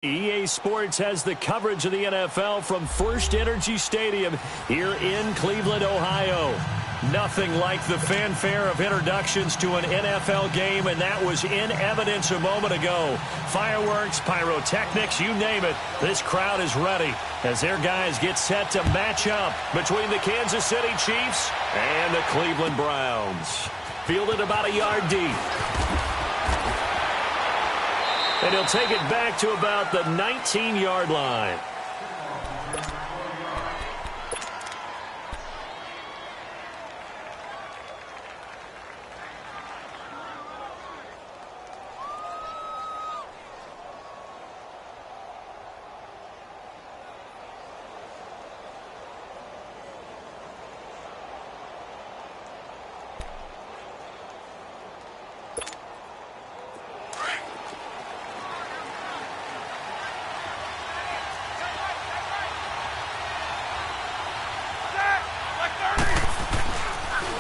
EA Sports has the coverage of the NFL from First Energy Stadium here in Cleveland, Ohio. Nothing like the fanfare of introductions to an NFL game, and that was in evidence a moment ago. Fireworks, pyrotechnics, you name it. This crowd is ready as their guys get set to match up between the Kansas City Chiefs and the Cleveland Browns. Fielded about a yard deep. And he'll take it back to about the 19-yard line.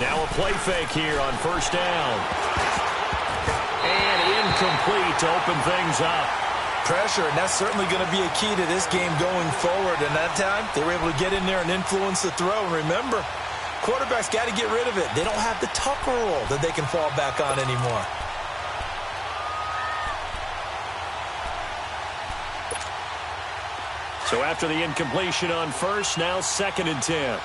Now a play fake here on first down. And incomplete to open things up. Pressure, and that's certainly going to be a key to this game going forward. And that time, they were able to get in there and influence the throw. And remember, quarterbacks got to get rid of it. They don't have the Tucker rule that they can fall back on anymore. So after the incompletion on first, now 2nd and 10.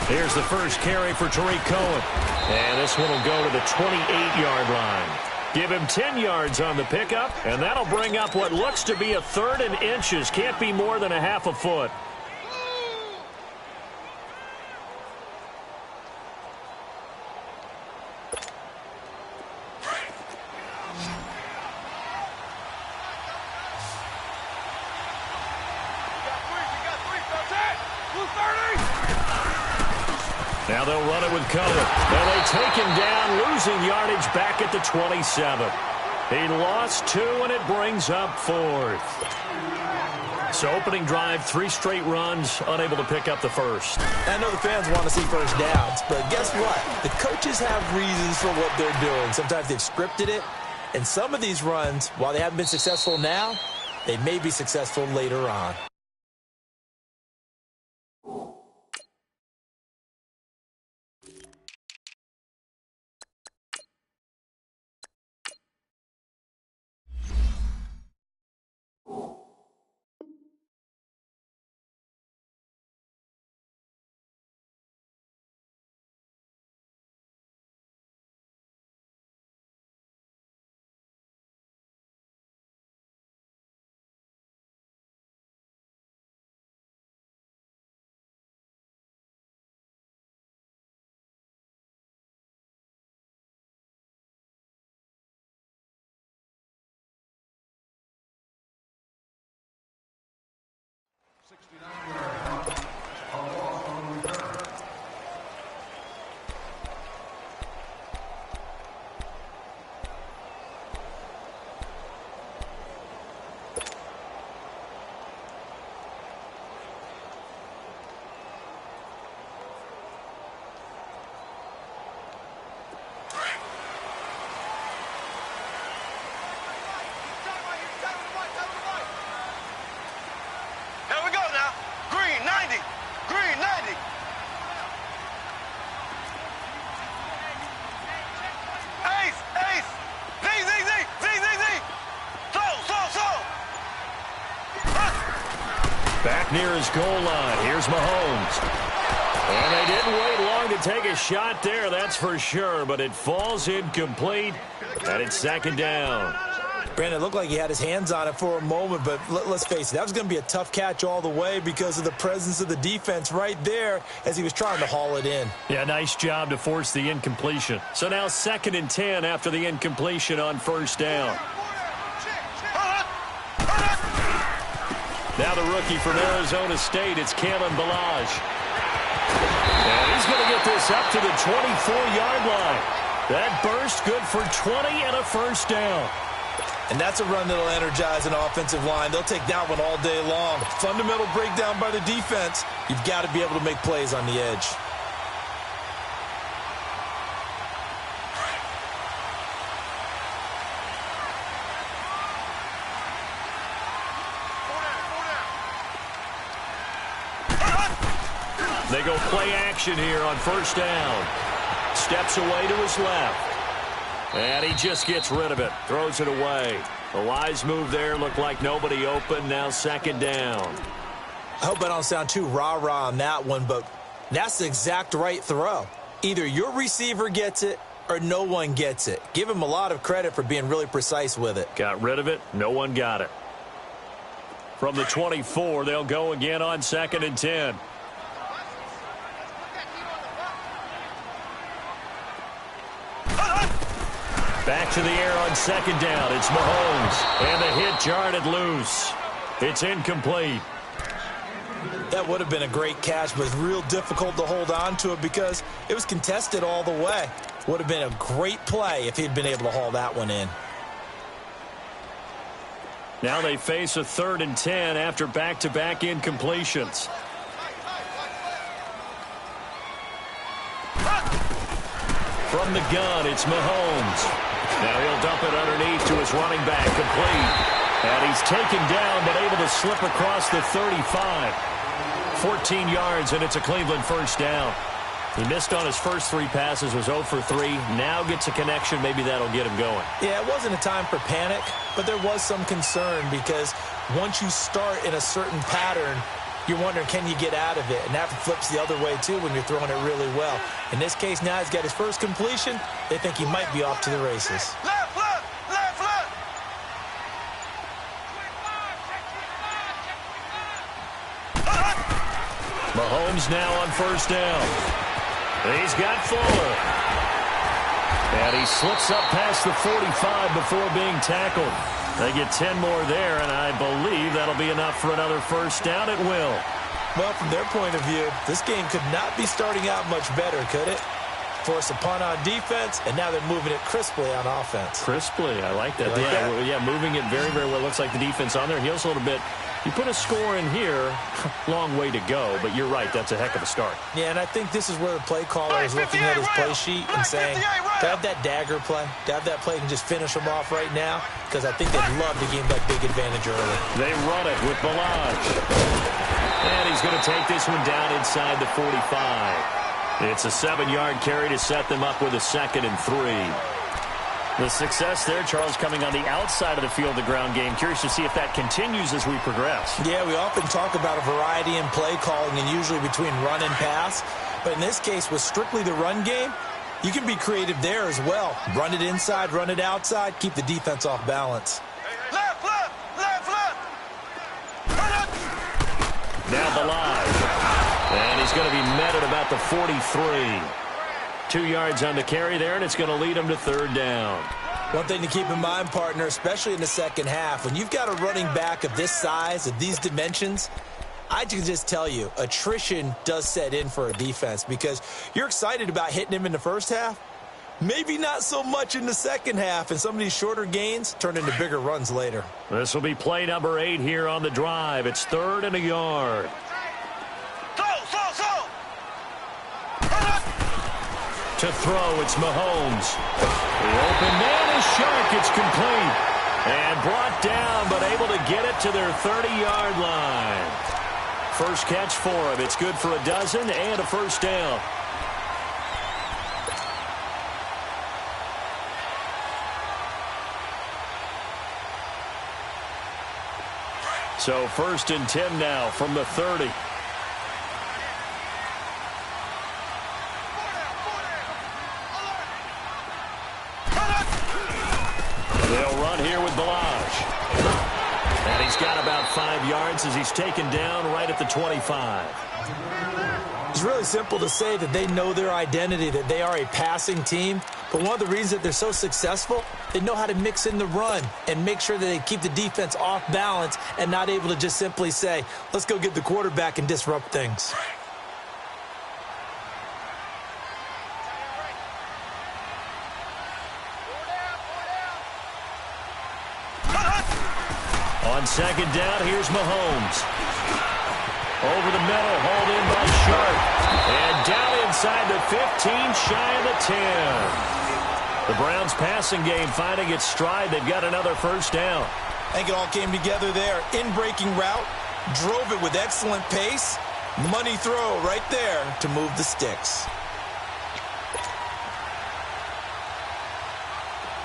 Here's the first carry for Chiefs KOM. And this one will go to the 28-yard line. Give him 10 yards on the pickup, and that'll bring up what looks to be a 3rd and inches. Can't be more than a half a foot. Now they'll run it with cover. And they take him down, losing yardage back at the 27. He lost 2, and it brings up 4th. So opening drive, 3 straight runs, unable to pick up the first. I know the fans want to see first downs, but guess what? The coaches have reasons for what they're doing. Sometimes they've scripted it, and some of these runs, while they haven't been successful now, they may be successful later on. Back near his goal line. Here's Mahomes. And they didn't wait long to take a shot there, that's for sure. But it falls incomplete, and it's 2nd down. Brandon, it looked like he had his hands on it for a moment, but let's face it, that was going to be a tough catch all the way because of the presence of the defense right there as he was trying to haul it in. Yeah, nice job to force the incompletion. So now 2nd and 10 after the incompletion on first down. Now the rookie from Arizona State, it's Kalen Ballage. And he's going to get this up to the 24-yard line. That burst good for 20 and a first down. And that's a run that'll energize an offensive line. They'll take that one all day long. Fundamental breakdown by the defense. You've got to be able to make plays on the edge. go play action here on first down. Steps away to his left. And he just gets rid of it. Throws it away. A wise move there. Looked like nobody open. Now second down. I hope I don't sound too rah-rah on that one, but that's the exact right throw. Either your receiver gets it or no one gets it. Give him a lot of credit for being really precise with it. Got rid of it. No one got it. From the 24, they'll go again on 2nd and 10. Back to the air on 2nd down. It's Mahomes. And the hit jarred loose. It's incomplete. That would have been a great catch, but it's real difficult to hold on to it because it was contested all the way. Would have been a great play if he'd been able to haul that one in. Now they face a 3rd and 10 after back-to-back incompletions. From the gun, it's Mahomes. Now he'll dump it underneath to his running back, complete. And he's taken down but able to slip across the 35. 14 yards, and it's a Cleveland first down. He missed on his first 3 passes, was 0 for 3. Now gets a connection. Maybe that'll get him going. Yeah, it wasn't a time for panic, but there was some concern because once you start in a certain pattern, you're wondering, can you get out of it? And that flips the other way, too, when you're throwing it really well. In this case, now he's got his first completion. They think he might be off to the races. Mahomes now on first down. He's got Fuller. And he slips up past the 45 before being tackled. They get 10 more there, and I believe that'll be enough for another first down. It will. Well, from their point of view, this game could not be starting out much better, could it? Force a punt on defense, and now they're moving it crisply on offense. Crisply, I like that. Yeah, moving it very, very well. Looks like the defense on there heals a little bit. You put a score in here, long way to go, but you're right, that's a heck of a start. Yeah, and I think this is where the play caller is looking at his play sheet and saying, to have that dagger play, to have that play and just finish them off right now, because I think they'd love to gain that big advantage early. They run it with Balaj. And he's going to take this one down inside the 45. It's a 7-yard carry to set them up with a 2nd and 3. The success there, Charles, coming on the outside of the field, the ground game. Curious to see if that continues as we progress. Yeah, we often talk about a variety in play calling and usually between run and pass. But in this case, with strictly the run game, you can be creative there as well. Run it inside, run it outside, keep the defense off balance. Left. Now Balaj. And he's going to be met at about the 43. 2 yards on the carry there, and it's going to lead him to 3rd down. One thing to keep in mind, partner, especially in the second half, when you've got a running back of this size, of these dimensions, I can just tell you, attrition does set in for a defense because you're excited about hitting him in the first half. Maybe not so much in the second half, and some of these shorter gains turn into bigger runs later. This will be play number 8 here on the drive. It's 3rd and a yard. To throw, it's Mahomes. The open man is sharp. It's complete. And brought down, but able to get it to their 30-yard line. First catch for him. It's good for a dozen and a first down. So 1st and 10 now from the 30. They'll run here with Balaj. And he's got about 5 yards as he's taken down right at the 25. It's really simple to say that they know their identity, that they are a passing team. But one of the reasons that they're so successful, they know how to mix in the run and make sure that they keep the defense off balance and not able to just simply say, let's go get the quarterback and disrupt things. On 2nd down, here's Mahomes. Over the middle, hauled in by Sharp. And down inside the 15, shy of the 10. The Browns' passing game finding its stride. They've got another first down. I think it all came together there. In-breaking route, drove it with excellent pace, Money throw right there to move the sticks.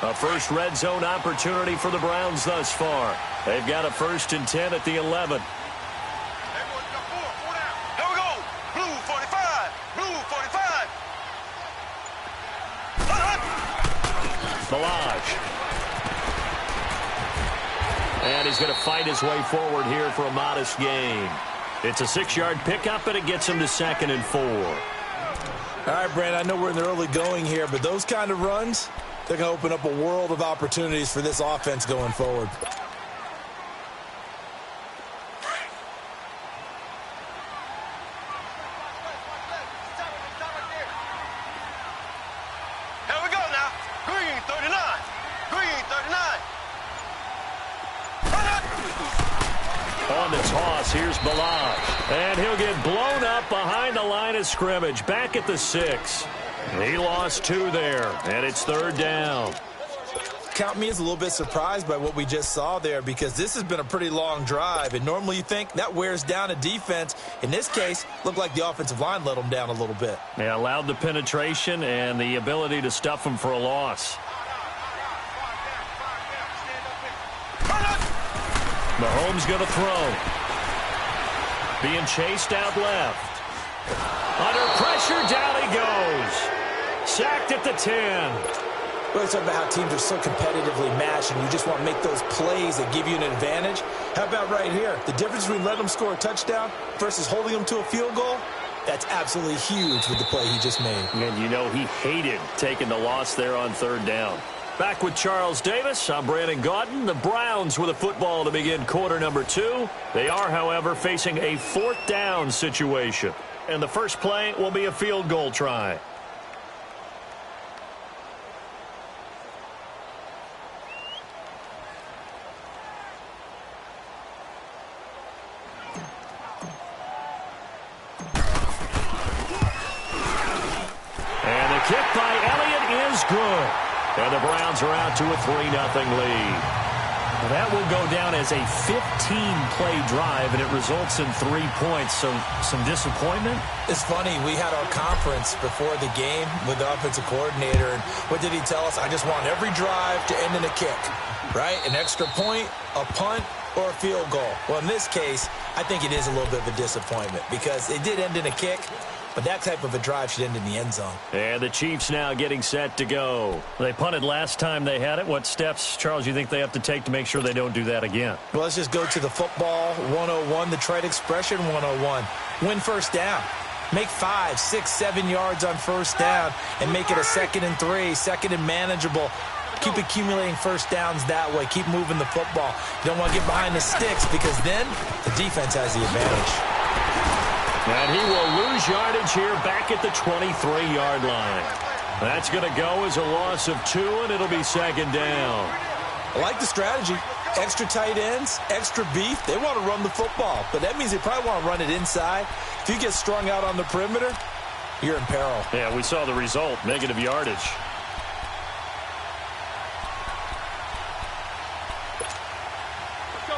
A first red zone opportunity for the Browns thus far. They've got a 1st and 10 at the 11. Here we go. Blue 45. Blue 45. Balaj. And he's going to fight his way forward here for a modest gain. It's a 6-yard pickup, and it gets him to 2nd and 4. All right, Brandon, I know we're in the early going here, but those kind of runs, they're going to open up a world of opportunities for this offense going forward. Here we go now. Green 39. Green 39. On the toss, here's Balaj. And he'll get blown up behind the line of scrimmage, back at the 6. He lost 2 there, and it's 3rd down. Count me as a little bit surprised by what we just saw there, because this has been a pretty long drive, and normally you think that wears down a defense. In this case, looked like the offensive line let them down a little bit. They allowed the penetration and the ability to stuff them for a loss. Mahomes going to throw. Being chased out left. Under pressure, down he goes. Sacked at the 10. We always talk about how teams are so competitively matched, and you just want to make those plays that give you an advantage. How about right here? The difference between letting them score a touchdown versus holding them to a field goal, that's absolutely huge with the play he just made. And you know he hated taking the loss there on 3rd down. Back with Charles Davis, I'm Brandon Gaudin. The Browns with a football to begin quarter number 2. They are, however, facing a 4th down situation. And the first play will be a field goal try. And the kick by Elliott is good. And the Browns are out to a 3-0 lead. Well, that will go down as a 15-play drive, and it results in 3 points. So some disappointment? It's funny. We had our conference before the game with the offensive coordinator, and what did he tell us? I just want every drive to end in a kick, right? An extra point, a punt, or a field goal. Well, in this case, I think it is a little bit of a disappointment because it did end in a kick. But that type of a drive should end in the end zone. And the Chiefs now getting set to go. They punted last time they had it. What steps, Charles, you think they have to take to make sure they don't do that again? Well, let's just go to the football 101, the trade expression 101. Win first down. Make 5, 6, 7 yards on first down and make it a 2nd and 3, 2nd and manageable. Keep accumulating first downs that way. Keep moving the football. You don't want to get behind the sticks because then the defense has the advantage. And he will lose yardage here back at the 23-yard line. That's going to go as a loss of 2, and it'll be 2nd down. I like the strategy. Extra tight ends, extra beef. They want to run the football, but that means they probably want to run it inside. If you get strung out on the perimeter, you're in peril. Yeah, we saw the result, negative yardage.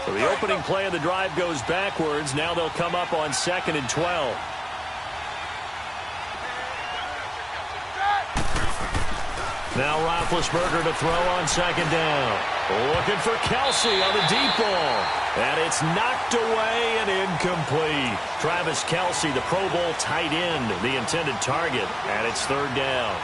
So the opening play of the drive goes backwards. Now they'll come up on 2nd and 12. Now Roethlisberger to throw on 2nd down. Looking for Kelsey on the deep ball. And it's knocked away and incomplete. Travis Kelsey, the Pro Bowl tight end, the intended target. And it's 3rd down.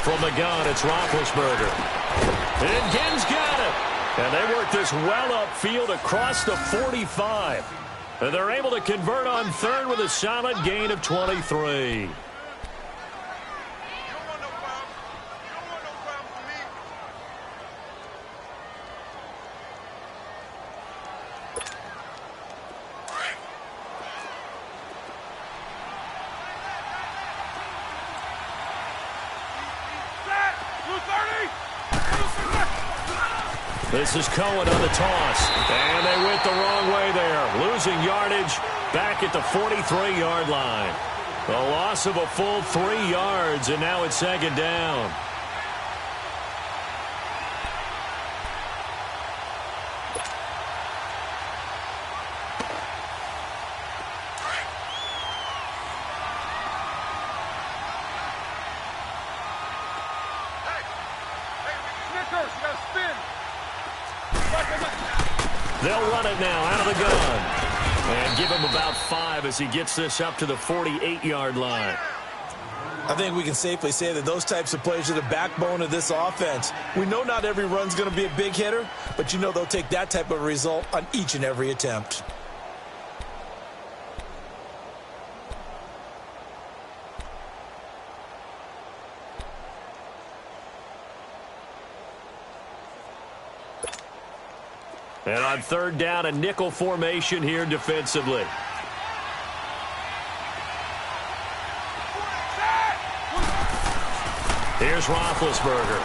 From the gun, it's Roethlisberger. And Ginn's got it. And they work this well upfield across the 45. And they're able to convert on 3rd with a solid gain of 23. This is Cohen on the toss. And they went the wrong way there. Losing yardage back at the 43-yard line. A loss of a full 3 yards, and now it's second down. They'll run it now out of the gun. And give him about 5 as he gets this up to the 48-yard line. I think we can safely say that those types of plays are the backbone of this offense. We know not every run's going to be a big hitter, but you know they'll take that type of result on each and every attempt. And on third down, a nickel formation here defensively. Here's Roethlisberger.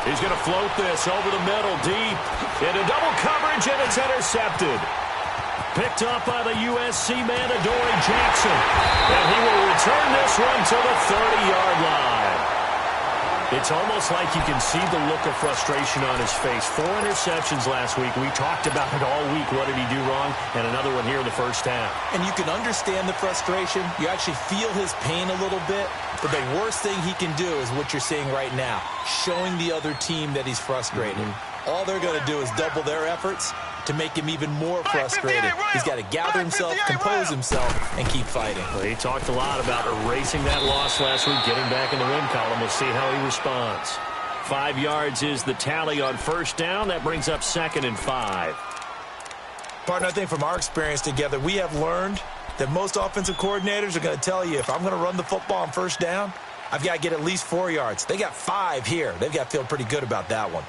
He's going to float this over the middle, deep. Into double coverage, and it's intercepted. Picked up by the USC man, Adoree Jackson. And he will return this one to the 30-yard line. It's almost like you can see the look of frustration on his face. 4 interceptions last week. We talked about it all week. What did he do wrong? And another one here in the first half. And you can understand the frustration. You actually feel his pain a little bit. But the worst thing he can do is what you're seeing right now, showing the other team that he's frustrated. All they're going to do is double their efforts to make him even more frustrated. He's got to gather himself, compose himself, and keep fighting. Well, he talked a lot about erasing that loss last week, getting back in the win column. We'll see how he responds. 5 yards is the tally on first down. That brings up 2nd and 5. Partner, I think from our experience together, we have learned that most offensive coordinators are going to tell you, if I'm going to run the football on first down, I've got to get at least 4 yards. They got 5 here. They've got to feel pretty good about that one.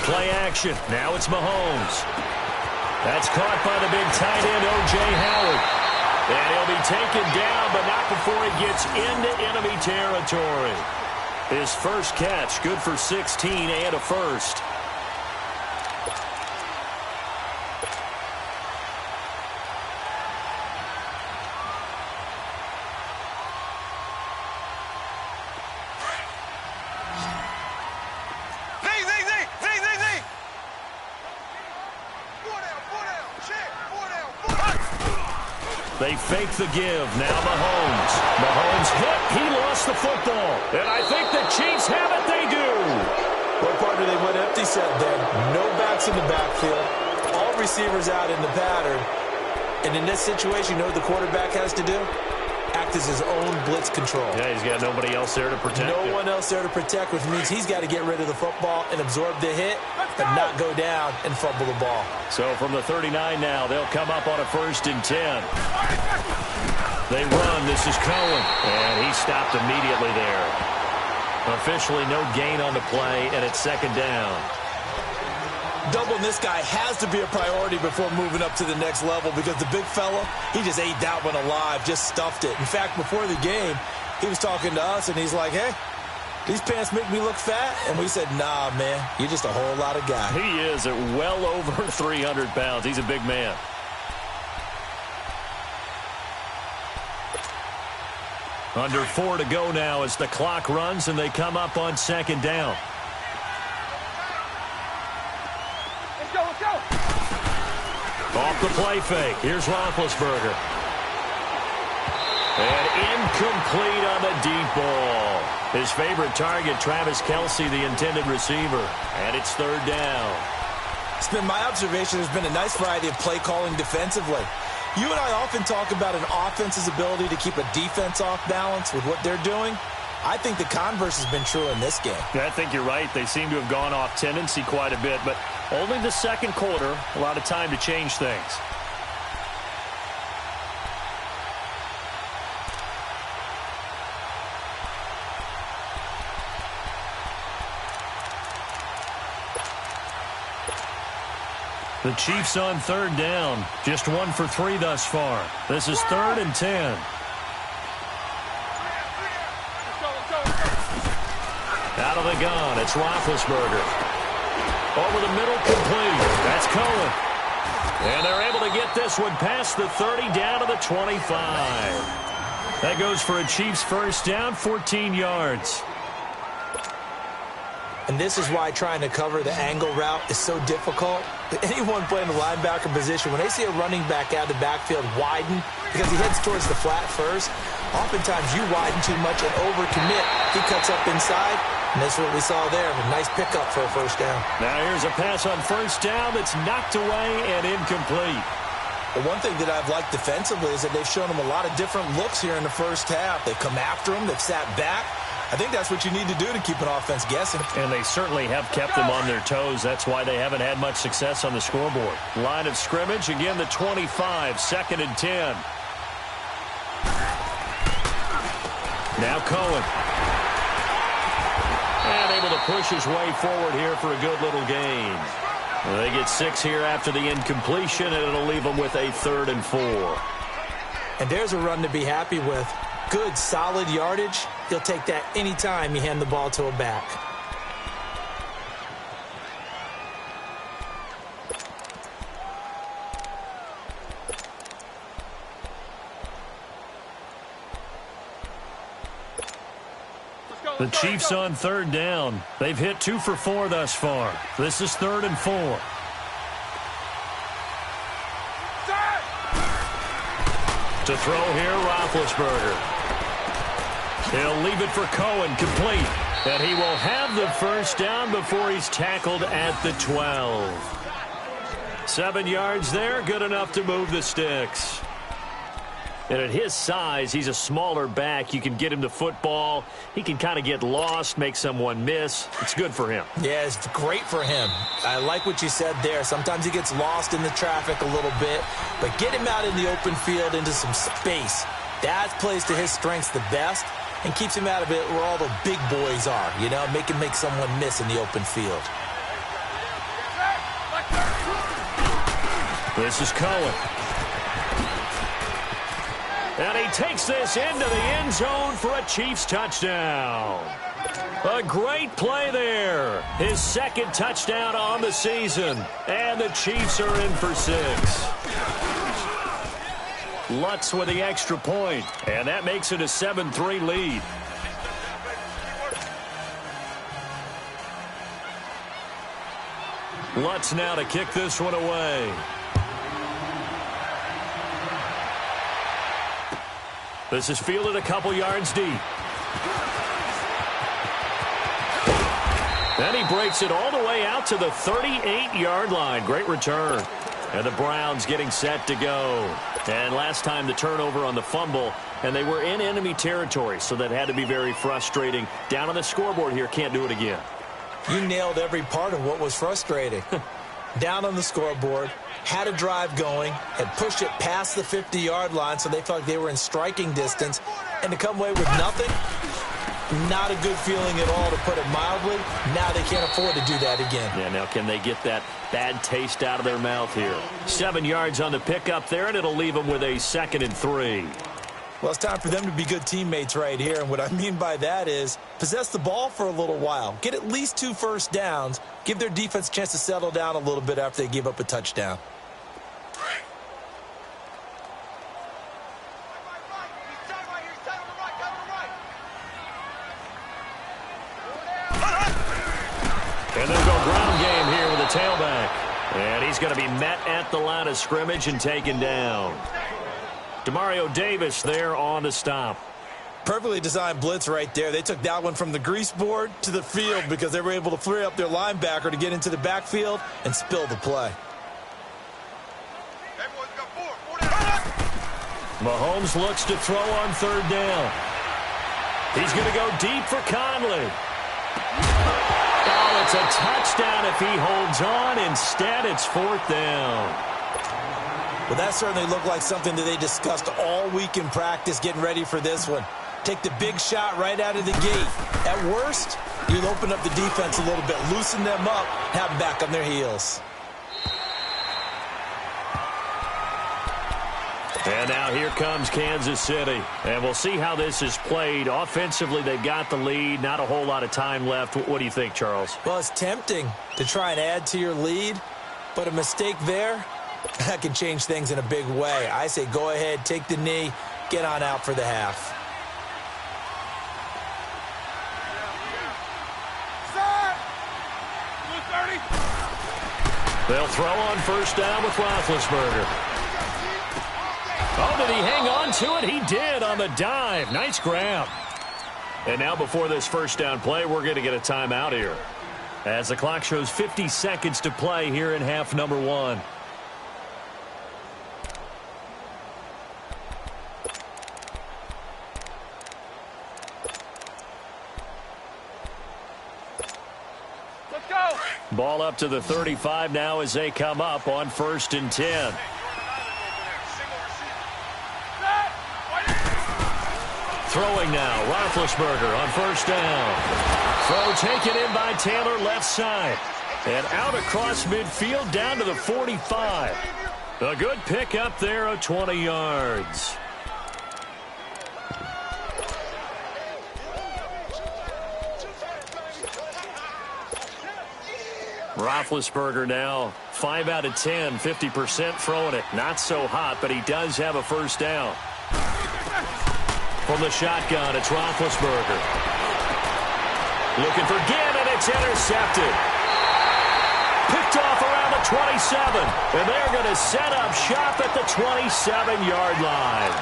Play action. Now it's Mahomes. That's caught by the big tight end, O.J. Howard. And he'll be taken down, but not before he gets into enemy territory. His first catch, good for 16 and a first. They fake the give. Now Mahomes. Mahomes hit. He lost the football. And I think the Chiefs have it. They do. Well, partner, they went empty set there. No backs in the backfield. All receivers out in the pattern. And in this situation, you know what the quarterback has to do? Act as his own blitz control. Yeah, he's got nobody else there to protect him. No one else there to protect, which means he's got to get rid of the football and absorb the hit and not go down and fumble the ball. So from the 39 now, they'll come up on a 1st and 10. They run. This is Cohen. And he stopped immediately there. Officially no gain on the play, and it's 2nd down. Doubling this guy has to be a priority before moving up to the next level, because the big fella, he just ate that one alive, just stuffed it. In fact, before the game, he was talking to us, and he's like, hey, these pants make me look fat? And we said, nah, man, you're just a whole lot of guy. He is at well over 300 pounds. He's a big man. Under 4 to go now as the clock runs, and they come up on 2nd down. Off the play fake. Here's Roethlisberger. And incomplete on the deep ball. His favorite target, Travis Kelce, the intended receiver. And it's 3rd down. It's been my observation there's been a nice variety of play calling defensively. You and I often talk about an offense's ability to keep a defense off balance with what they're doing. I think the converse has been true in this game. I think you're right. They seem to have gone off tendency quite a bit, but only the 2nd quarter, a lot of time to change things. The Chiefs on third down. Just 1 for 3 thus far. This is 3rd and 10. Out of the gun, it's Roethlisberger. Over the middle, complete. That's Cohen. And they're able to get this one past the 30, down to the 25. That goes for a Chiefs first down, 14 yards. And this is why trying to cover the angle route is so difficult. Anyone playing the linebacker position, when they see a running back out of the backfield widen because he heads towards the flat first, oftentimes you widen too much and overcommit. He cuts up inside, and that's what we saw there. A nice pickup for a first down. Now here's a pass on first down that's knocked away and incomplete. The one thing that I've liked defensively is that they've shown him a lot of different looks here in the first half. They've come after him. They've sat back. I think that's what you need to do to keep an offense guessing. And they certainly have kept them on their toes. That's why they haven't had much success on the scoreboard. Line of scrimmage, again, the 25, 2nd and 10. Now Cohen. And able to push his way forward here for a good little gain. Well, they get 6 here after the incompletion, and it'll leave them with a 3rd and 4. And there's a run to be happy with. Good, solid yardage. He'll take that anytime you hand the ball to a back. The Chiefs on third down. They've hit 2 for 4 thus far. This is 3rd and 4. To throw here, Roethlisberger. He'll leave it for Cohen, complete. And he will have the first down before he's tackled at the 12. 7 yards there, good enough to move the sticks. And at his size, he's a smaller back. You can get him the football. He can kind of get lost, make someone miss. It's good for him. Yeah, it's great for him. I like what you said there. Sometimes he gets lost in the traffic a little bit, but get him out in the open field into some space. That plays to his strengths the best and keeps him out of it where all the big boys are, you know, make him make someone miss in the open field. This is Cohen. And he takes this into the end zone for a Chiefs touchdown. A great play there. His 2nd touchdown on the season. And the Chiefs are in for 6. Lutz with the extra point. And that makes it a 7-3 lead. Lutz now to kick this one away. This is fielded a couple yards deep. And he breaks it all the way out to the 38-yard line. Great return. And the Browns getting set to go. And last time the turnover on the fumble, and they were in enemy territory, so that had to be very frustrating. Down on the scoreboard here, can't do it again. You nailed every part of what was frustrating. Down on the scoreboard, had a drive going, had pushed it past the 50-yard line so they felt like they were in striking distance, and to come away with nothing, not a good feeling at all, to put it mildly. Now they can't afford to do that again. Yeah, now can they get that bad taste out of their mouth here? 7 yards on the pickup there, and it'll leave them with a 2nd and 3. Well, it's time for them to be good teammates right here, and what I mean by that is possess the ball for a little while, get at least 2 first downs, give their defense a chance to settle down a little bit after they give up a touchdown. And they'll go ground game here with a tailback. And he's going to be met at the line of scrimmage and taken down. Demario Davis there on the stop. Perfectly designed blitz right there. They took that one from the grease board to the field because they were able to free up their linebacker to get into the backfield and spill the play. Mahomes looks to throw on third down. He's going to go deep for Conley. Oh, it's a touchdown if he holds on. Instead, it's 4th down. Well, that certainly looked like something that they discussed all week in practice getting ready for this one. Take the big shot right out of the gate. At worst, you'll open up the defense a little bit, loosen them up, have them back on their heels. And now here comes Kansas City. And we'll see how this is played. Offensively, they've got the lead. Not a whole lot of time left. What do you think, Charles? Well, it's tempting to try and add to your lead, but a mistake there, that can change things in a big way. I say go ahead, take the knee, get on out for the half. They'll throw on first down with Roethlisberger. Oh, did he hang on to it? He did on the dive. Nice grab. And now before this first down play, we're going to get a timeout here, as the clock shows 50 seconds to play here in half number 1. Let's go. Ball up to the 35 now as they come up on 1st and 10. Throwing now, Roethlisberger on first down. Throw taken in by Taylor left side. And out across midfield down to the 45. A good pick up there of 20 yards. Roethlisberger now 5 out of 10, 50% throwing it. Not so hot, but he does have a first down. From the shotgun, it's Roethlisberger. Looking for Ginn, and it's intercepted. Picked off around the 27, and they're going to set up shop at the 27-yard line.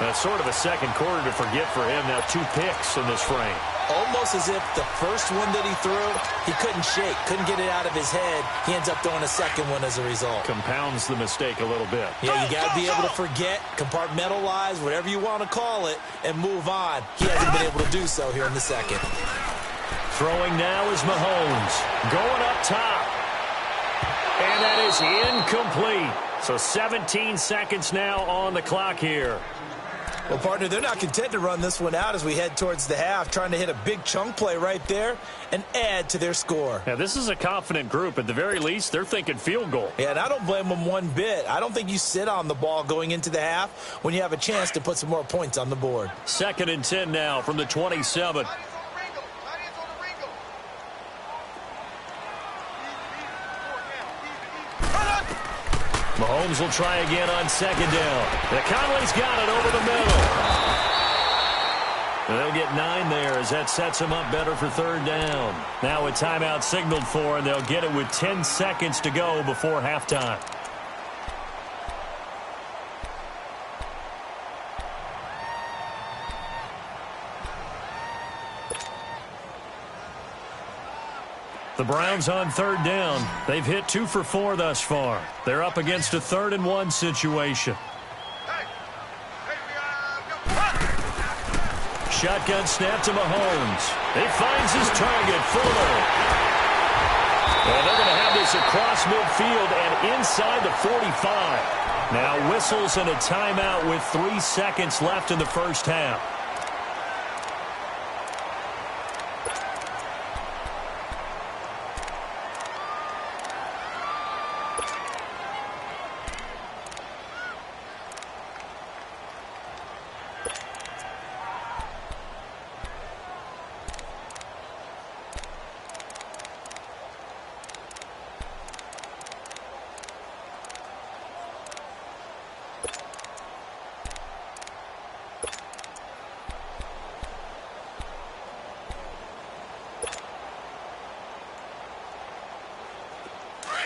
That's sort of a second quarter to forget for him. Now 2 picks in this frame. Almost as if the first one that he threw, he couldn't shake, couldn't get it out of his head. He ends up throwing a second one as a result. Compounds the mistake a little bit. Yeah, you got to be able to forget, compartmentalize, whatever you want to call it, and move on. He hasn't been able to do so here in the second. Throwing now is Mahomes. Going up top. And that is incomplete. So 17 seconds now on the clock here. Well, partner, they're not content to run this one out as we head towards the half, trying to hit a big chunk play right there and add to their score. Yeah, this is a confident group. At the very least, they're thinking field goal. Yeah, and I don't blame them one bit. I don't think you sit on the ball going into the half when you have a chance to put some more points on the board. 2nd and 10 now from the 27. Mahomes will try again on 2nd down. Conley's got it over the middle. And they'll get 9 there as that sets them up better for 3rd down. Now a timeout signaled for, and they'll get it with 10 seconds to go before halftime. The Browns on 3rd down. They've hit 2 for 4 thus far. They're up against a 3rd and 1 situation. Shotgun snap to Mahomes. He finds his target, Fuller. And they're going to have this across midfield and inside the 45. Now whistles and a timeout with 3 seconds left in the first half.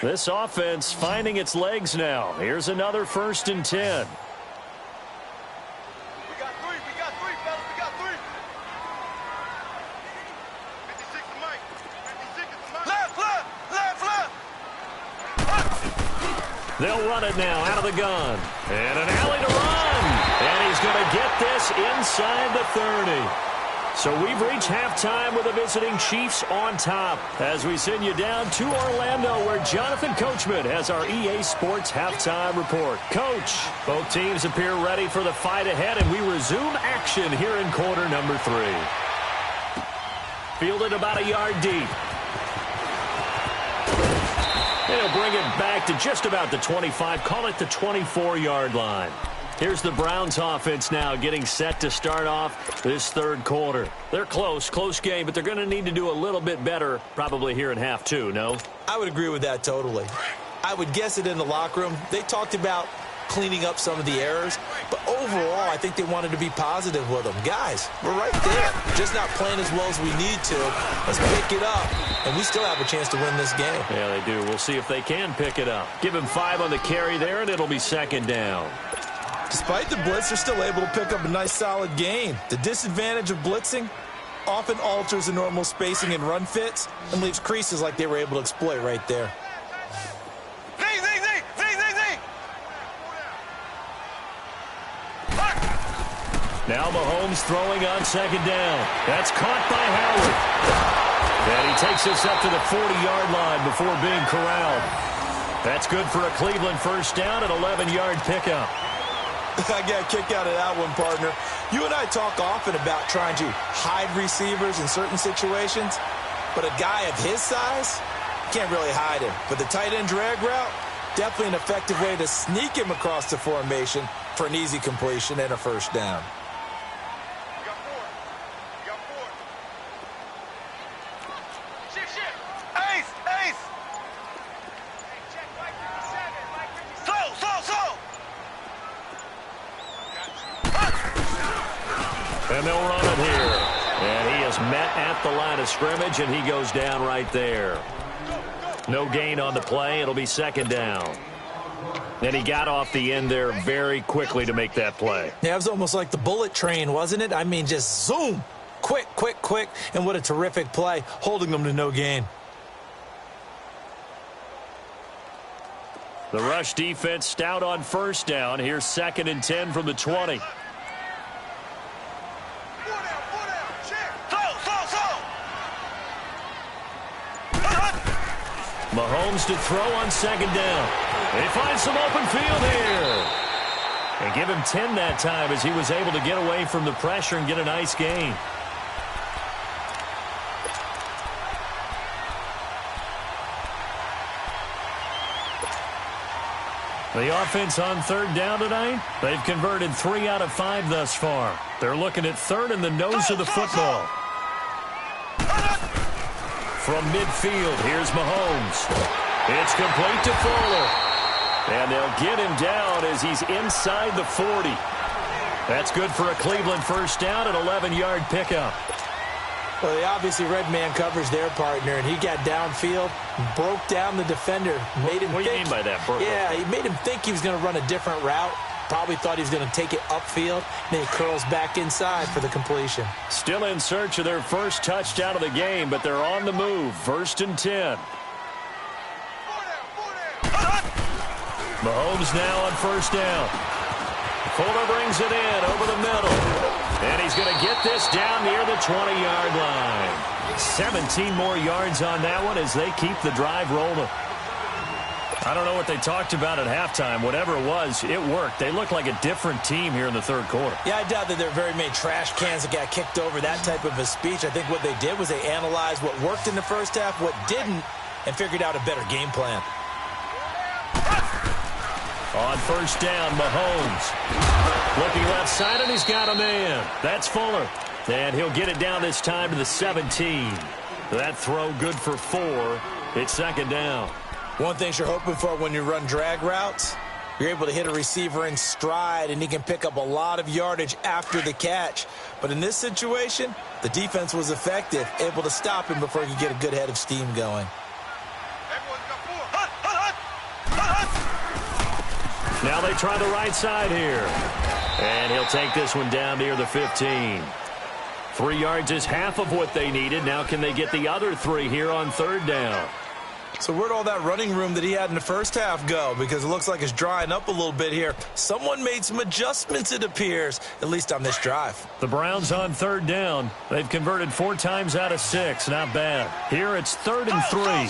This offense finding its legs now. Here's another 1st and 10. We got 3, fellas, we got 3. 56 to Mike. 56 to Mike. Left. They'll run it now out of the gun. And an alley to run. And he's going to get this inside the 30. So we've reached halftime with the visiting Chiefs on top as we send you down to Orlando where Jonathan Coachman has our EA Sports halftime report. Coach, both teams appear ready for the fight ahead, and we resume action here in quarter number 3. Fielded about a yard deep. And he'll bring it back to just about the 25, call it the 24-yard line. Here's the Browns offense now getting set to start off this third quarter. They're close game, but they're going to need to do a little bit better probably here in half two, no? I would agree with that totally. I would guess it in the locker room. They talked about cleaning up some of the errors, but overall I think they wanted to be positive with them. Guys, we're right there. Just not playing as well as we need to. Let's pick it up, and we still have a chance to win this game. Yeah, they do. We'll see if they can pick it up. Give him 5 on the carry there, and it'll be second down. Despite the blitz, they're still able to pick up a nice solid gain. The disadvantage of blitzing often alters the normal spacing and run fits and leaves creases like they were able to exploit right there. Now Mahomes throwing on second down. That's caught by Howard. And he takes us up to the 40-yard line before being corralled. That's good for a Cleveland first down, an 11-yard pickup. I got a kick out of that one, partner. You and I talk often about trying to hide receivers in certain situations, but a guy of his size, can't really hide him. But the tight end drag route, definitely an effective way to sneak him across the formation for an easy completion and a first down. And they'll run it here. And he is met at the line of scrimmage, and he goes down right there. No gain on the play. It'll be second down. And he got off the end there very quickly to make that play. Yeah, it was almost like the bullet train, wasn't it? I mean, just zoom. Quick. And what a terrific play, holding them to no gain. The rush defense stout on first down. Here's 2nd and 10 from the 20. Mahomes to throw on second down. They find some open field here. And give him 10 that time as he was able to get away from the pressure and get a nice gain. The offense on third down tonight, they've converted 3 out of 5 thus far. They're looking at third in the nose of the football. From midfield, here's Mahomes. It's complete to Fuller. And they'll get him down as he's inside the 40. That's good for a Cleveland first down, an 11-yard pickup. Well, they obviously red man coverage their partner, and he got downfield, broke down the defender. Made him what do you mean by that, Burke? Yeah, he made him think he was going to run a different route. Probably thought he was going to take it upfield. Then he curls back inside for the completion. Still in search of their first touchdown of the game, but they're on the move. 1st and 10. Mahomes now on first down. Fuller brings it in over the middle. And he's going to get this down near the 20-yard line. 17 more yards on that one as they keep the drive rolling. I don't know what they talked about at halftime. Whatever it was, it worked. They look like a different team here in the third quarter. Yeah, I doubt that there are very many trash cans that got kicked over, that type of a speech. I think what they did was they analyzed what worked in the first half, what didn't, and figured out a better game plan. On first down, Mahomes. Looking left side, and he's got a man. That's Fuller. And he'll get it down this time to the 17. That throw good for 4. It's second down. One thing you're hoping for when you run drag routes, you're able to hit a receiver in stride, and he can pick up a lot of yardage after the catch. But in this situation, the defense was effective, able to stop him before he could get a good head of steam going. Now they try the right side here. And he'll take this one down near the 15. 3 yards is half of what they needed. Now can they get the other 3 here on third down? So where'd all that running room that he had in the first half go? Because it looks like it's drying up a little bit here. Someone made some adjustments, it appears, at least on this drive. The Browns on third down. They've converted 4 times out of 6. Not bad. Here it's 3rd and 3.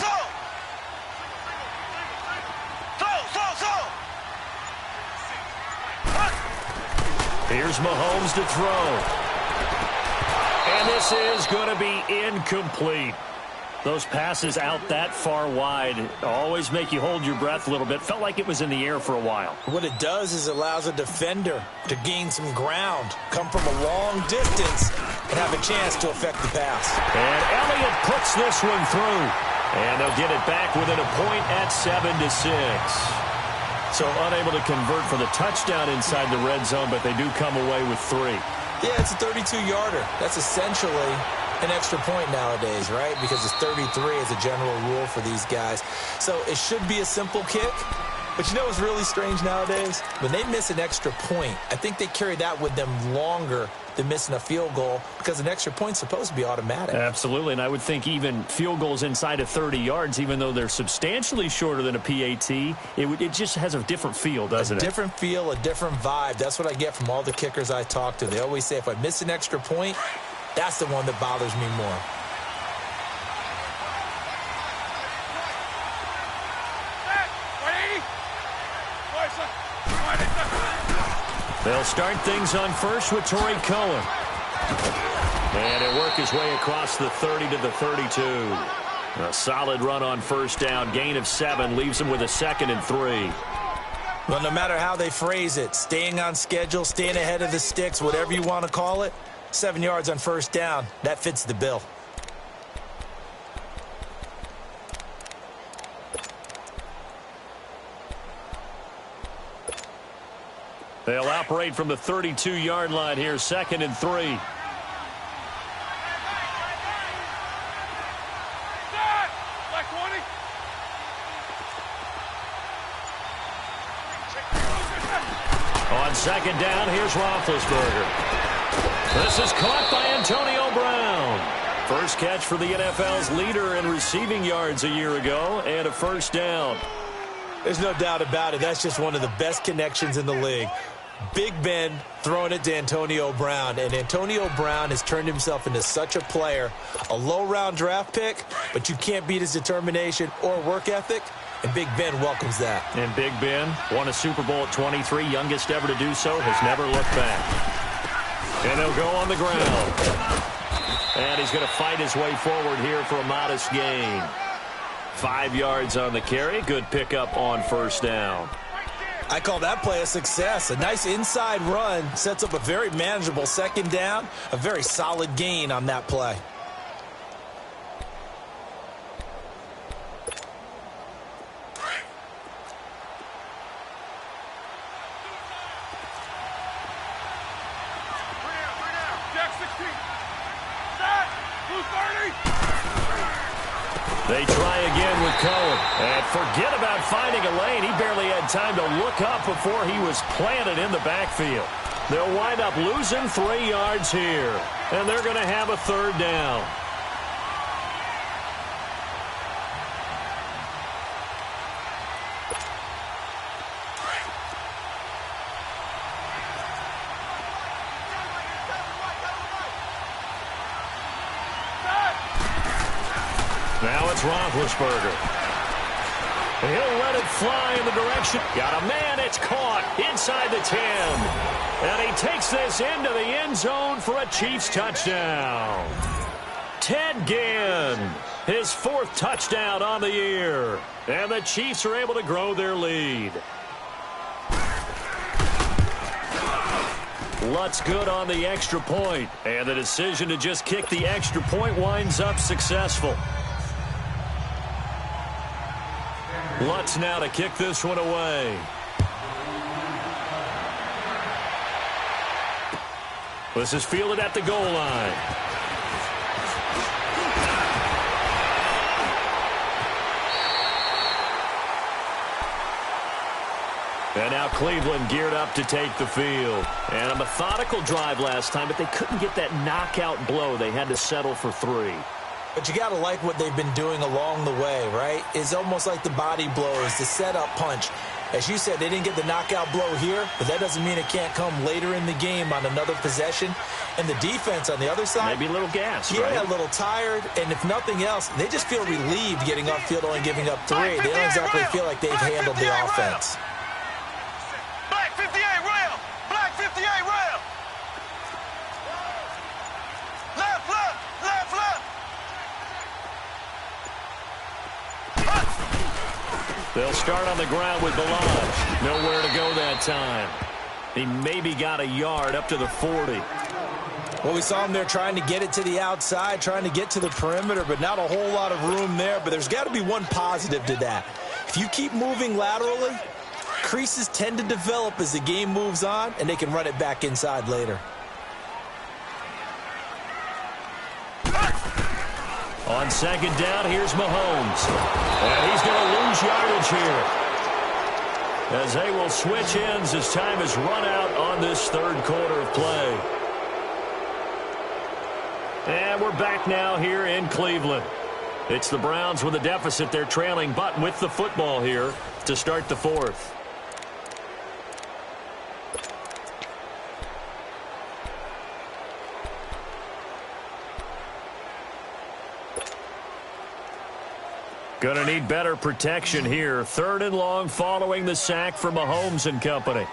Here's Mahomes to throw. And this is going to be incomplete. Those passes out that far wide always make you hold your breath a little bit. Felt like it was in the air for a while. What it does is allows a defender to gain some ground, come from a long distance, and have a chance to affect the pass. And Elliott puts this one through. And they'll get it back within a point at 7-6. So unable to convert for the touchdown inside the red zone, but they do come away with 3. Yeah, it's a 32-yarder. That's essentially an extra point nowadays, right? Because it's 33 as a general rule for these guys. So it should be a simple kick. But you know what's really strange nowadays? When they miss an extra point, I think they carry that with them longer than missing a field goal because an extra point's supposed to be automatic. Absolutely, and I would think even field goals inside of 30 yards, even though they're substantially shorter than a PAT, it just has a different feel, doesn't it? A different feel, a different vibe. That's what I get from all the kickers I talk to. They always say if I miss an extra point, that's the one that bothers me more. They'll start things on first with KOM. And he'll work his way across the 30 to the 32. A solid run on first down. Gain of 7 leaves him with a 2nd and 3. Well, no matter how they phrase it, staying on schedule, staying ahead of the sticks, whatever you want to call it, 7 yards on first down, that fits the bill. They'll operate from the 32-yard line here, 2nd and 3. On 2nd down, here's Roethlisberger. This is caught by Antonio Brown. First catch for the NFL's leader in receiving yards a year ago, and a first down. There's no doubt about it. That's just one of the best connections in the league. Big Ben throwing it to Antonio Brown, and Antonio Brown has turned himself into such a player. A low-round draft pick, but you can't beat his determination or work ethic, and Big Ben welcomes that. And Big Ben won a Super Bowl at 23, youngest ever to do so, has never looked back. And they'll go on the ground. And he's going to fight his way forward here for a modest gain. 5 yards on the carry. Good pickup on first down. I call that play a success. A nice inside run sets up a very manageable 2nd down. A very solid gain on that play. They try again with KOM. And forget about finding a lane. He barely had time to look up before he was planted in the backfield. They'll wind up losing 3 yards here. And they're going to have a 3rd down. Now it's Roethlisberger. He'll let it fly in the direction. Got a man. It's caught inside the 10. And he takes this into the end zone for a Chiefs touchdown. Ted Ginn, his 4th touchdown on the year. And the Chiefs are able to grow their lead. Lutz good on the extra point. And the decision to just kick the extra point winds up successful. Lutz now to kick this one away. This is fielded at the goal line. And now Cleveland geared up to take the field. And a methodical drive last time, but they couldn't get that knockout blow. They had to settle for 3. But you got to like what they've been doing along the way, right? It's almost like the body blows, the setup punch. As you said, they didn't get the knockout blow here, but that doesn't mean it can't come later in the game on another possession. And the defense on the other side, maybe a little gassed, yeah, right? A little tired. And if nothing else, they just feel relieved getting upfield only giving up 3. They don't exactly feel like they've handled the offense. Black 58 rail. Black 58 rail. Left, left, left, left. They'll start on the ground with Balaj. Nowhere to go that time. He maybe got a yard up to the 40. Well, we saw him there trying to get it to the outside, trying to get to the perimeter, but not a whole lot of room there. But there's got to be one positive to that. If you keep moving laterally, creases tend to develop as the game moves on, and they can run it back inside later. On second down, here's Mahomes. And he's going to lose yardage here, as they will switch ends as time has run out on this third quarter of play. And we're back now here in Cleveland. It's the Browns with a deficit. They're trailing, but with the football here to start the fourth. Gonna need better protection here. Third and long following the sack for Mahomes and company.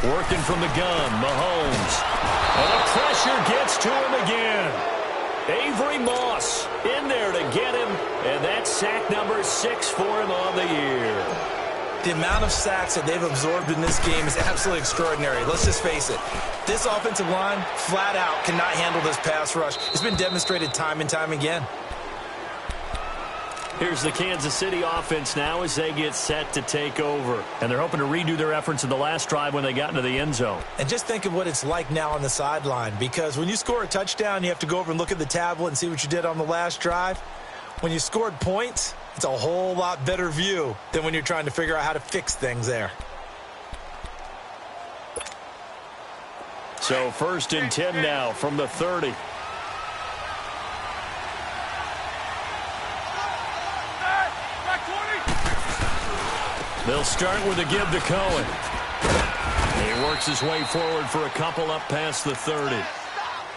Working from the gun, Mahomes. And the pressure gets to him again. Avery Moss in there to get him. And that's sack number 6 for him on the year. The amount of sacks that they've absorbed in this game is absolutely extraordinary. Let's just face it. This offensive line, flat out, cannot handle this pass rush. It's been demonstrated time and time again. Here's the Kansas City offense now as they get set to take over. And they're hoping to redo their efforts in the last drive when they got into the end zone. And just think of what it's like now on the sideline, because when you score a touchdown, you have to go over and look at the tablet and see what you did on the last drive. When you scored points, it's a whole lot better view than when you're trying to figure out how to fix things there. So 1st and 10 now from the 30. They'll start with a give to Cohen. He works his way forward for a couple up past the 30.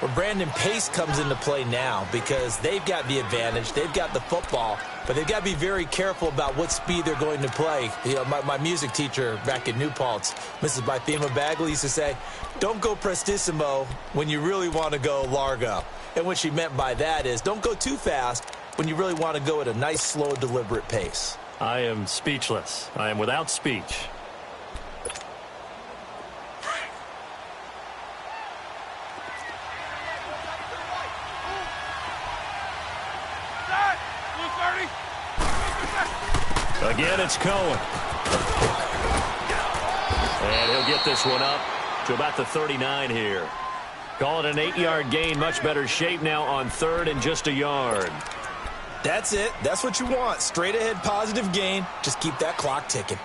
Well, Brandon, pace comes into play now because they've got the advantage. They've got the football, but they've got to be very careful about what speed they're going to play. You know, my music teacher back in New Paltz, Mrs. Bythema Bagley, used to say, don't go prestissimo when you really want to go largo. And what she meant by that is don't go too fast when you really want to go at a nice, slow, deliberate pace. I am speechless. I am without speech. Again, it's Cohen. And he'll get this one up to about the 39 here. Call it an 8-yard gain. Much better shape now on 3rd and just a yard. That's it. That's what you want. Straight ahead positive gain. Just keep that clock ticking.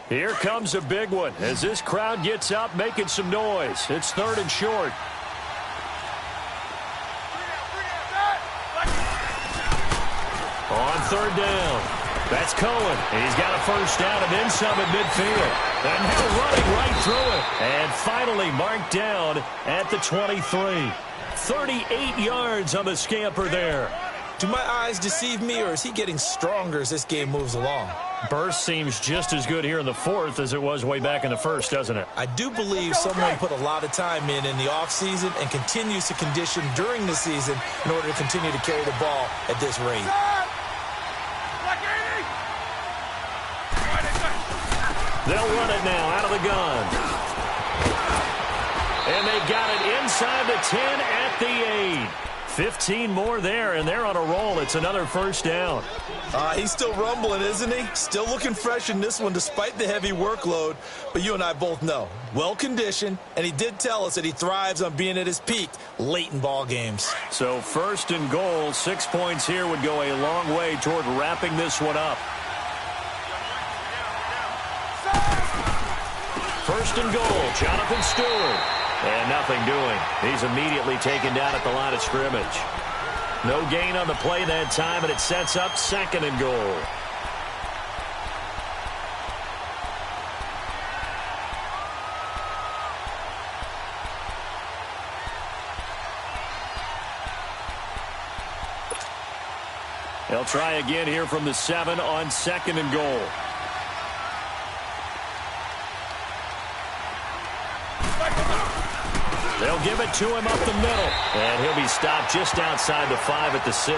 Here comes a big one as this crowd gets up making some noise. It's 3rd and short. On 3rd down. That's Cohen. He's got a first down and then some at midfield. And now running right through it. And finally marked down at the 23. 38 yards on the scamper there. Do my eyes deceive me, or is he getting stronger as this game moves along? Burst seems just as good here in the 4th as it was way back in the 1st, doesn't it? I do believe someone put a lot of time in the offseason and continues to condition during the season in order to continue to carry the ball at this rate. They'll run it now out of the gun. And they got it inside the 10 at the 8. 15 more there, and they're on a roll. It's another first down. He's still rumbling, isn't he? Still looking fresh in this one despite the heavy workload. But you and I both know, well-conditioned, and he did tell us that he thrives on being at his peak late in ball games. So 1st and goal, 6 points here would go a long way toward wrapping this one up. 1st and goal, Jonathan Stewart. And nothing doing. He's immediately taken down at the line of scrimmage. No gain on the play that time, and it sets up 2nd and goal. They'll try again here from the 7 on 2nd and goal. They'll give it to him up the middle. And he'll be stopped just outside the 5 at the 6.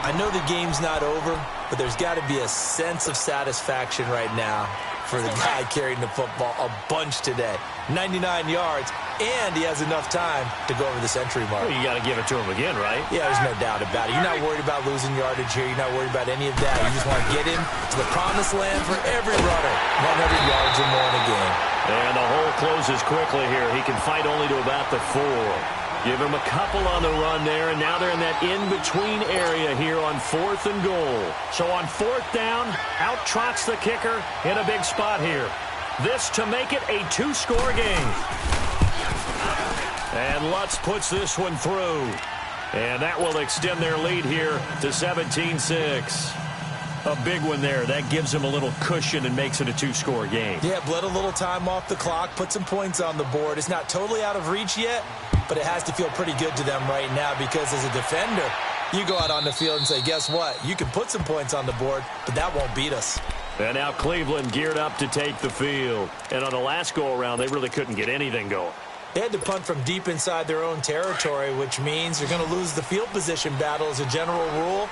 I know the game's not over, but there's got to be a sense of satisfaction right now for the guy carrying the football a bunch today. 99 yards, and he has enough time to go over the century mark. Well, you got to give it to him again, right? Yeah, there's no doubt about it. You're not worried about losing yardage here. You're not worried about any of that. You just want to get him to the promised land for every runner. 100 yards or more in a game. And the hole closes quickly here. He can fight only to about the 4. Give him a couple on the run there, and now they're in that in-between area here on 4th and goal. So on 4th down, out trots the kicker in a big spot here. This to make it a 2-score game. And Lutz puts this one through. And that will extend their lead here to 17-6. A big one there. That gives them a little cushion and makes it a 2-score game. Yeah, bled a little time off the clock, put some points on the board. It's not totally out of reach yet, but it has to feel pretty good to them right now because as a defender, you go out on the field and say, guess what? You can put some points on the board, but that won't beat us. And now Cleveland geared up to take the field. And on the last go-around, they really couldn't get anything going. They had to punt from deep inside their own territory, which means they're going to lose the field position battle as a general rule.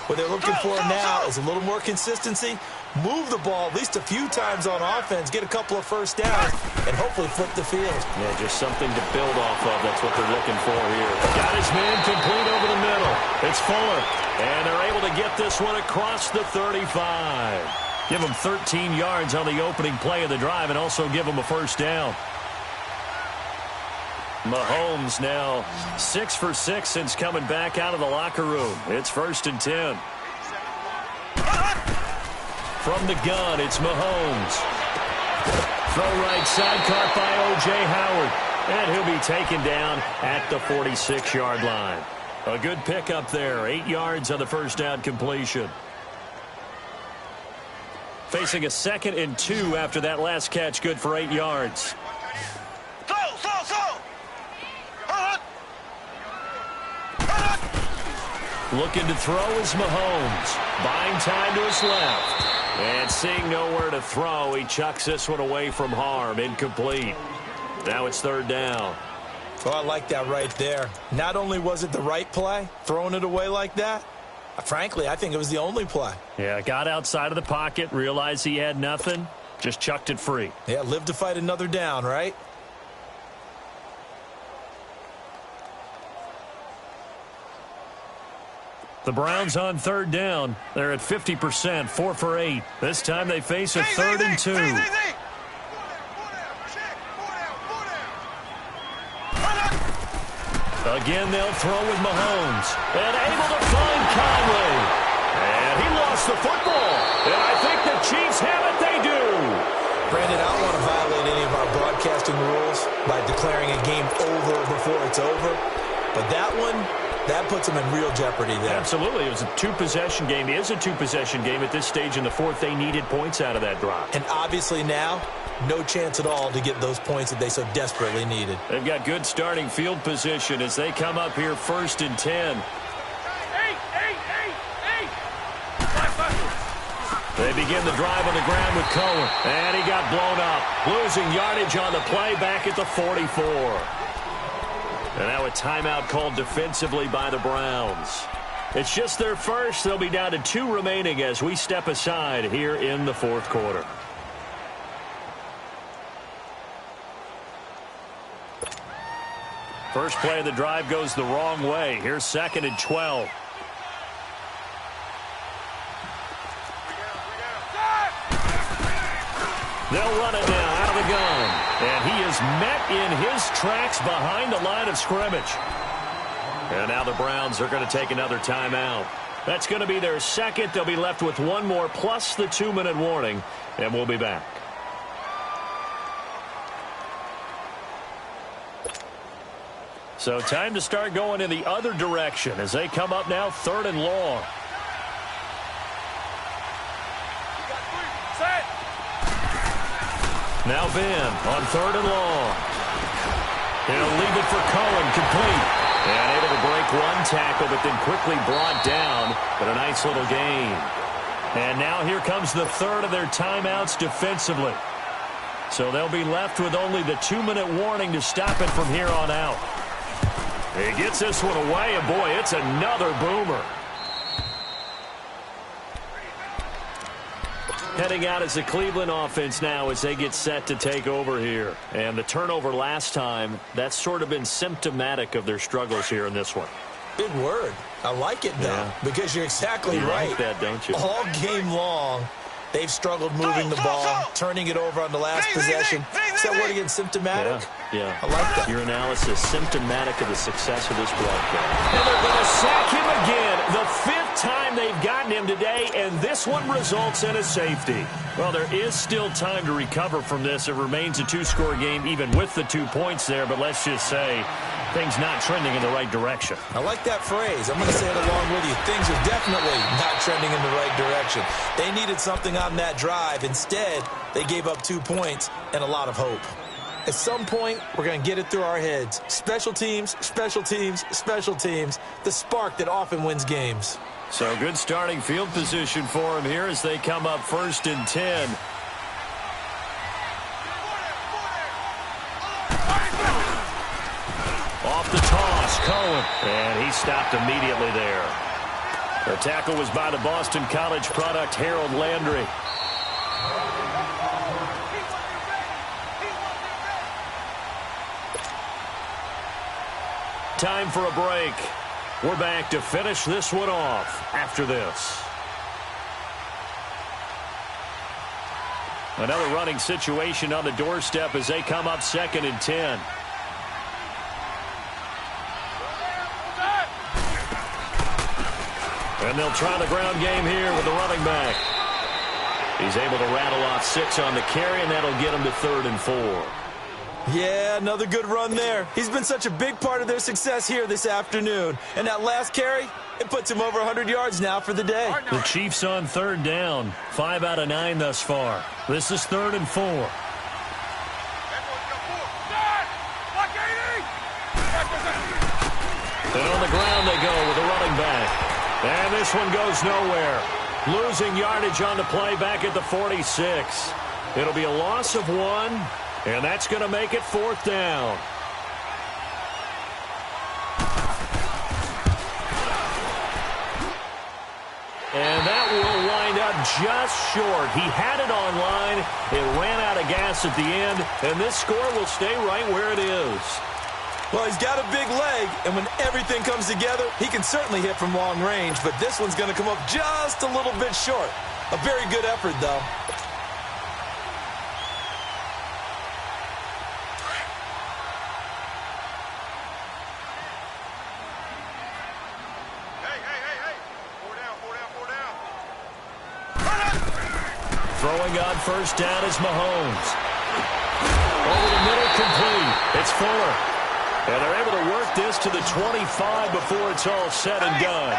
What they're looking for now is a little more consistency, move the ball at least a few times on offense, get a couple of first downs, and hopefully flip the field. Yeah, just something to build off of. That's what they're looking for here. Got his man complete over the middle. It's Fuller. And they're able to get this one across the 35. Give them 13 yards on the opening play of the drive and also give them a first down. Mahomes now 6 for 6 since coming back out of the locker room. It's 1st and 10. From the gun, it's Mahomes. Throw right side, caught by O.J. Howard. And he'll be taken down at the 46-yard line. A good pickup there. 8 yards on the first down completion. Facing a 2nd and 2 after that last catch, good for 8 yards. Looking to throw is Mahomes. Buying time to his left. And seeing nowhere to throw, he chucks this one away from harm. Incomplete. Now it's 3rd down. Well, I like that right there. Not only was it the right play, throwing it away like that, frankly, I think it was the only play. Yeah, got outside of the pocket, realized he had nothing, just chucked it free. Yeah, live to fight another down, right? The Browns on 3rd down. They're at 50%, 4 for 8. This time they face a 3rd and 2. Again, they'll throw with Mahomes. And able to find Conley. And he lost the football. And I think the Chiefs have it. They do. Brandon, I don't want to violate any of our broadcasting rules by declaring a game over before it's over. But that one, that puts them in real jeopardy there. Absolutely. It was a 2-possession game. It is a 2-possession game at this stage in the 4th. They needed points out of that drive. And obviously now, no chance at all to get those points that they so desperately needed. They've got good starting field position as they come up here 1st and 10. They begin the drive on the ground with Cohen. And he got blown up. Losing yardage on the play back at the 44. And now a timeout called defensively by the Browns. It's just their first. They'll be down to 2 remaining as we step aside here in the 4th quarter. First play of the drive goes the wrong way. Here's 2nd and 12. They'll run it now out of the gun. And he is met in his tracks behind the line of scrimmage. And now the Browns are going to take another timeout. That's going to be their 2nd. They'll be left with 1 more plus the 2-minute warning. And we'll be back. So time to start going in the other direction as they come up now 3rd and long. Now Ben on 3rd and long. He'll leave it for Cohen, complete. And able to break one tackle, but then quickly brought down. But a nice little gain. And now here comes the third of their timeouts defensively. So they'll be left with only the 2-minute warning to stop it from here on out. He gets this one away, and boy, it's another boomer. Heading out as the Cleveland offense now as they get set to take over here. And the turnover last time, that's sort of been symptomatic of their struggles here in this one. Big word. I like it, though, because you're exactly right. You like that, don't you? All game long, they've struggled moving the ball, turning it over on the last possession. Is that word again, symptomatic? Yeah. I like that. Your analysis, symptomatic of the success of this broadcast. And they're going to sack him again. The 5th time they've gotten him today, and this one results in a safety. Well, there is still time to recover from this. It remains a 2-score game, even with the 2 points there, but let's just say things not trending in the right direction. I like that phrase. I'm going to say it along with you. Things are definitely not trending in the right direction. They needed something on that drive. Instead, they gave up 2 points and a lot of hope. At some point, we're going to get it through our heads. Special teams, special teams, special teams. The spark that often wins games. So good starting field position for them here as they come up 1st and 10. Off the toss, KOM. And he stopped immediately there. The tackle was by the Boston College product, Harold Landry. Time for a break. We're back to finish this one off after this. Another running situation on the doorstep as they come up 2nd and 10. And they'll try the ground game here with the running back. He's able to rattle off 6 on the carry, and that'll get him to 3rd and 4. Yeah, another good run there. He's been such a big part of their success here this afternoon. And that last carry, it puts him over 100 yards now for the day. The Chiefs on 3rd down. 5 out of 9 thus far. This is 3rd and 4. And on the ground they go with a running back. And this one goes nowhere. Losing yardage on the play back at the 46. It'll be a loss of 1. And that's going to make it 4th down. And that will wind up just short. He had it on line. It ran out of gas at the end. And this score will stay right where it is. Well, he's got a big leg, and when everything comes together, he can certainly hit from long range, but this one's going to come up just a little bit short. A very good effort, though. Throwing on 1st down is Mahomes. Over the middle, complete. It's Fuller. And they're able to work this to the 25 before it's all said and done.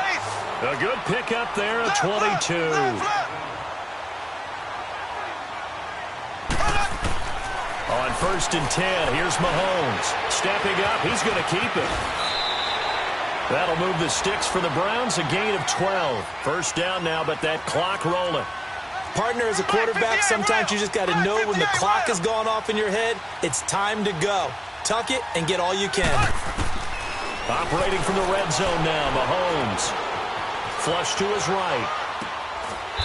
A good pickup there at 22. On 1st and 10, here's Mahomes. Stepping up, he's going to keep it. That'll move the sticks for the Browns, a gain of 12. 1st down now, but that clock rolling. Partner, as a quarterback, sometimes you just got to know when the clock has gone off in your head, it's time to go. Tuck it and get all you can. Operating from the red zone now, Mahomes. Flush to his right.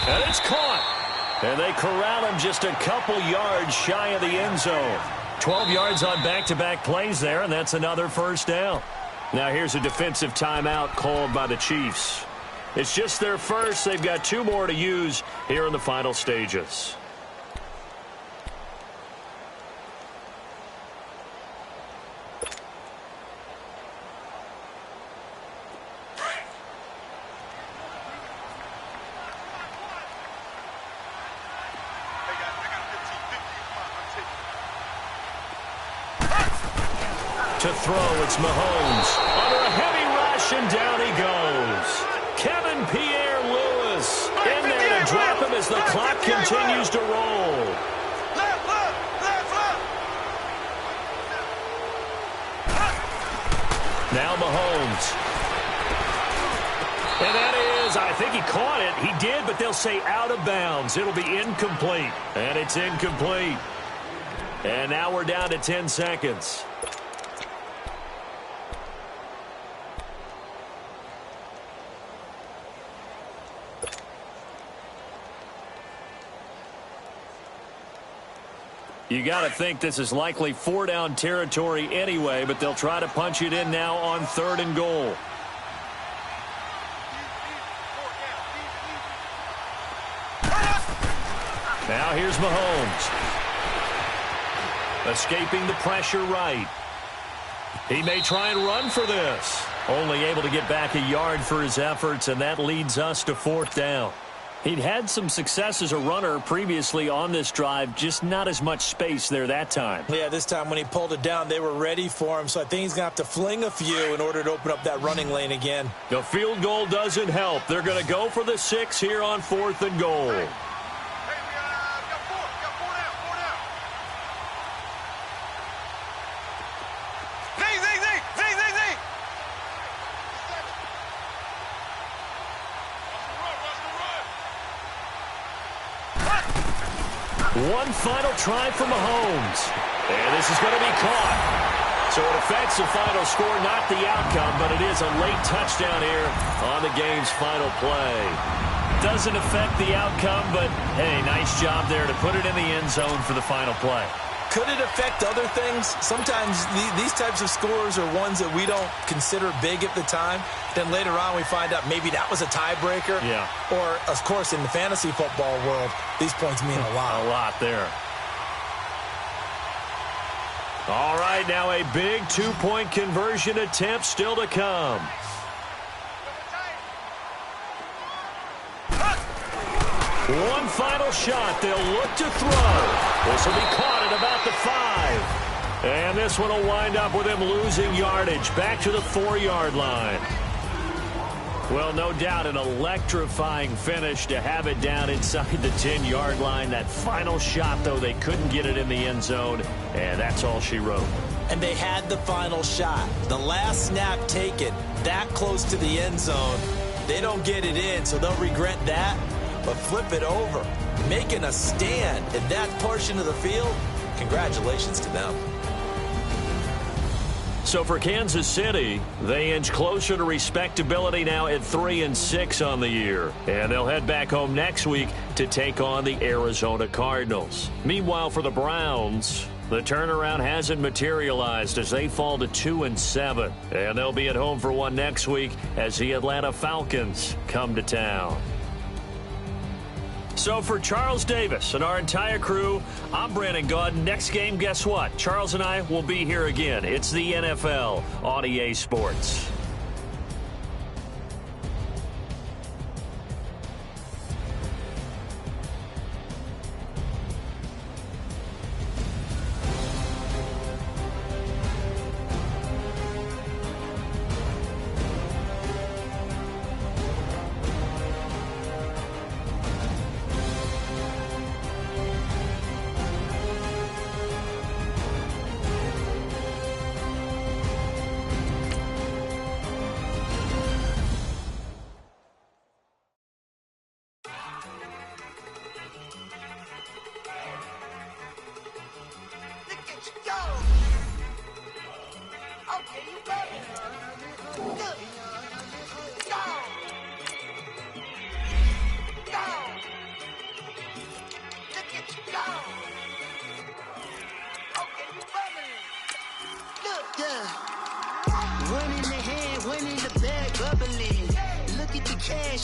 And it's caught. And they corral him just a couple yards shy of the end zone. 12 yards on back-to-back plays there, and that's another 1st down. Now here's a defensive timeout called by the Chiefs. It's just their first. They've got 2 more to use here in the final stages. To throw, it's Mahomes. Under a heavy rush, and down he goes. Kevin Pierre-Louis in there to drop him as the clock continues to roll. Now Mahomes. And that is, I think he caught it. He did, but they'll say out of bounds. It'll be incomplete. And it's incomplete. And now we're down to 10 seconds. You got to think this is likely 4-down territory anyway, but they'll try to punch it in now on 3rd and goal. Now here's Mahomes. Escaping the pressure right. He may try and run for this. Only able to get back a yard for his efforts, and that leads us to 4th down. He'd had some success as a runner previously on this drive, just not as much space there that time. Yeah, this time when he pulled it down, they were ready for him, so I think he's going to have to fling a few in order to open up that running lane again. The field goal doesn't help. They're going to go for the 6 here on 4th and goal. One final try for Mahomes. And this is going to be caught. So it affects the final score, not the outcome, but it is a late touchdown here on the game's final play. Doesn't affect the outcome, but, hey, nice job there to put it in the end zone for the final play. Could it affect other things? Sometimes these types of scores are ones that we don't consider big at the time. Then later on we find out maybe that was a tiebreaker. Yeah. Or, of course, in the fantasy football world, these points mean a lot. A lot there. All right, now a big 2-point conversion attempt still to come. One final shot. They'll look to throw. This will be caught at about the 5. And this one will wind up with him losing yardage back to the 4-yard line. Well, no doubt an electrifying finish to have it down inside the 10-yard line. That final shot, though, they couldn't get it in the end zone, and that's all she wrote. And they had the final shot. The last snap taken that close to the end zone. They don't get it in, so they'll regret that. But flip it over, making a stand in that portion of the field, congratulations to them. So for Kansas City, they inch closer to respectability now at 3-6 on the year. And they'll head back home next week to take on the Arizona Cardinals. Meanwhile, for the Browns, the turnaround hasn't materialized as they fall to 2-7. And they'll be at home for one next week as the Atlanta Falcons come to town. So for Charles Davis and our entire crew, I'm Brandon Gaudin. Next game, guess what? Charles and I will be here again. It's the NFL on EA Sports.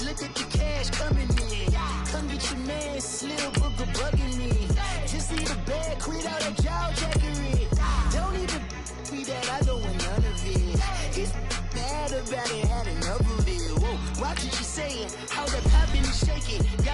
Look at the cash coming in. Come get your man, Slim Booker bugging me. Just see the bag, quit all that jaw jackery. Don't even be that, I don't want none of it. He's mad about it, had enough of it. Whoa, watch what you saying, how that poppin' and shaking.